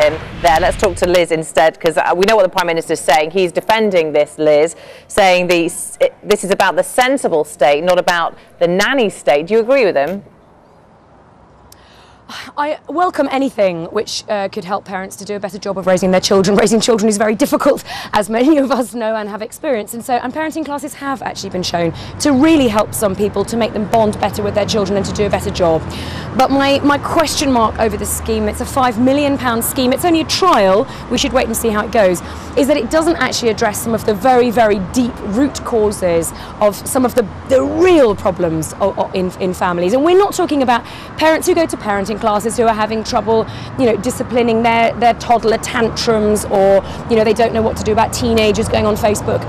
him there. Let's talk to Liz instead, because we know what the Prime Minister's saying. He's defending this, Liz, saying this is about the sensible state, not about the nanny state. Do you agree with him? I welcome anything which could help parents to do a better job of raising their children. Raising children is very difficult, as many of us know and have experienced. And parenting classes have actually been shown to really help some people to make them bond better with their children and to do a better job. But my question mark over this scheme, it's a £5 million scheme, it's only a trial, we should wait and see how it goes, is that it doesn't actually address some of the very, very deep root causes of some of the real problems in families. And we're not talking about parents who go to parenting classes who are having trouble, disciplining their toddler tantrums, or, they don't know what to do about teenagers going on Facebook.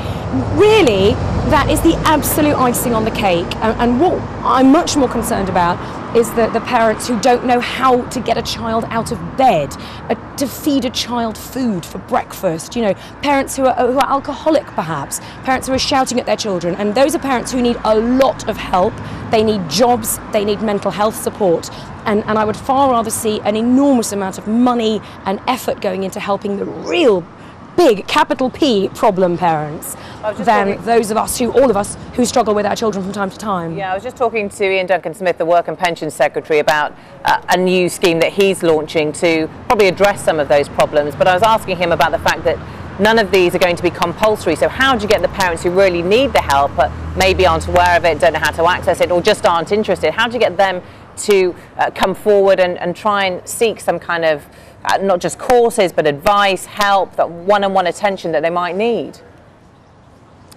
Really, that is the absolute icing on the cake. And what I'm much more concerned about is the parents who don't know how to get a child out of bed, to feed a child food for breakfast, parents who are alcoholic perhaps, parents who are shouting at their children, and those are parents who need a lot of help. They need jobs, they need mental health support, and I would far rather see an enormous amount of money and effort going into helping the real big, capital P, problem parents than those of us all of us who struggle with our children from time to time. Yeah, I was just talking to Ian Duncan-Smith, the Work and Pensions Secretary, about a new scheme that he's launching to probably address some of those problems, but I was asking him about the fact that none of these are going to be compulsory. So how do you get the parents who really need the help but maybe aren't aware of it, don't know how to access it, or just aren't interested? How do you get them to come forward and try and seek some kind of not just courses but advice, help, that one-on-one attention that they mimight need?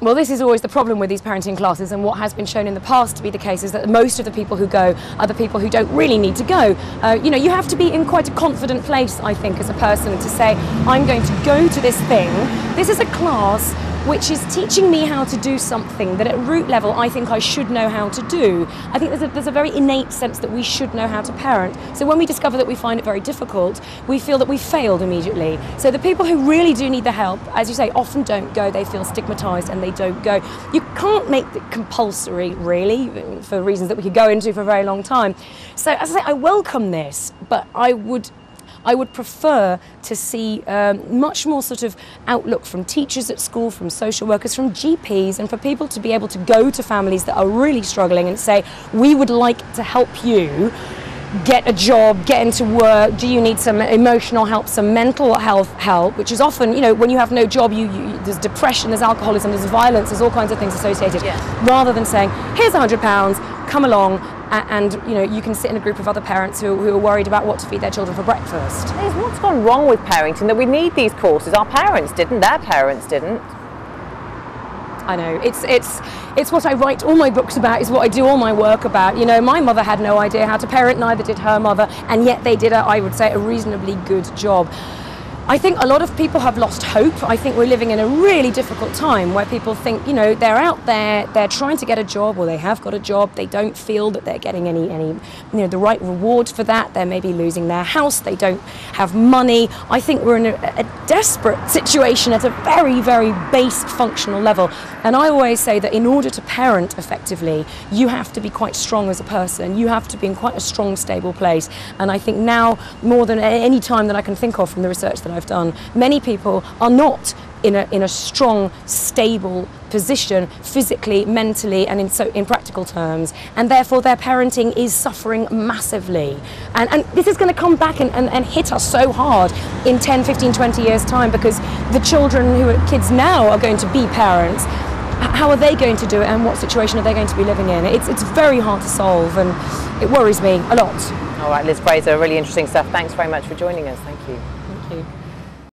Well, this is always the problem with these parenting classes, and what has been shown in the past to be the case is that most of the people who go are the people who don't really need to go. You have to be in quite a confident place, I think, as a person to say, I'm going to go to this thing. This is a class which is teaching me how to do something that at root level I think I should know how to do. I think there's a very innate sense that we should know how to parent. So when we discover that we find it very difficult, we feel that we've failed immediately. So the people who really do need the help, as you say, often don't go. They feel stigmatized and they don't go. You can't make it compulsory, really, for reasons that we could go into for a very long time. So as I say, I welcome this, but I would prefer to see much more sort of outlook from teachers at school, from social workers, from GPs, and for people to be able to go to families that are really struggling and say, we would like to help you get a job, get into work. Do you need some emotional help, some mental health help, which is often, when you have no job, there's depression, there's alcoholism, there's violence, there's all kinds of things associated. Yeah. Rather than saying, here's £100, come along, and you can sit in a group of other parents who are worried about what to feed their children for breakfast. What's gone wrong with parenting that we need these courses? Our parents didn't, their parents didn't. I know, it's what I write all my books about, is what I do all my work about. My mother had no idea how to parent, neither did her mother, and yet they did, I would say, a reasonably good job. I think a lot of people have lost hope. I think we're living in a really difficult time where people think, they're out there, they're trying to get a job, or they have got a job, they don't feel that they're getting any the right reward for that. They're maybe losing their house, they don't have money. I think we're in a desperate situation at a very, very base functional level. And I always say that in order to parent effectively, you have to be quite strong as a person. You have to be in quite a strong, stable place. And I think now, more than any time that I can think of from the research that I've done, many people are not in a strong, stable position physically, mentally, and in practical terms, and therefore their parenting is suffering massively. And this is going to come back and hit us so hard in 10, 15, 20 years' time, because the children who are kids now are going to be parents. How are they going to do it, and what situation are they going to be living in? It's very hard to solve, and it worries me a lot. All right, Liz Fraser, really interesting stuff. Thanks very much for joining us. Thank you. Thank you.